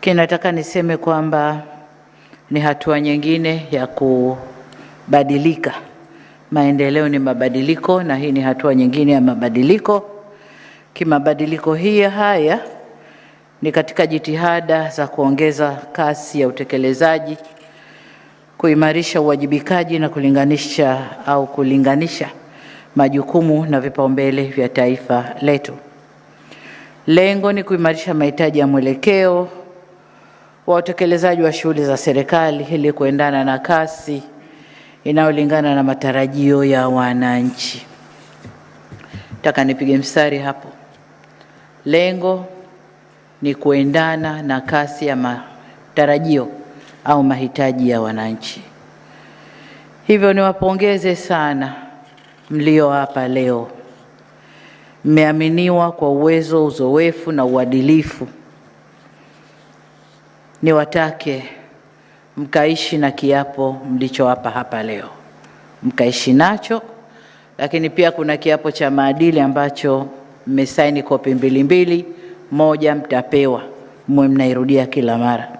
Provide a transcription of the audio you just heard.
Lakini nataka niseme kwamba ni hatua nyingine ya kubadilika. Maendeleo ni mabadiliko, na hii ni hatua nyingine ya mabadiliko. Kimabadiliko haya ni katika jitihada za kuongeza kasi ya utekelezaji, kuimarisha uwajibikaji na kulinganisha majukumu na vipaumbele vya taifa letu. Lengo ni kuimarisha mahitaji ya mwelekeo wa utekelezaji wa shughuli za serikali ili kuendana na kasi inayolingana na matarajio ya wananchi. Nataka nipige mstari hapo. Lengo ni kuendana na kasi ya matarajio au mahitaji ya wananchi. Hivyo niwapongeze sana mlio hapa leo. Mmeaminiwa kwa uwezo, uzoefu na uadilifu. Niwatake mkaishi na kiapo mlichowapa hapa leo. Mkaishi nacho, lakini pia kuna kiapo cha maadili ambacho mmesaini kopi mbili, moja mtapewa, mwe mnairudia kila mara.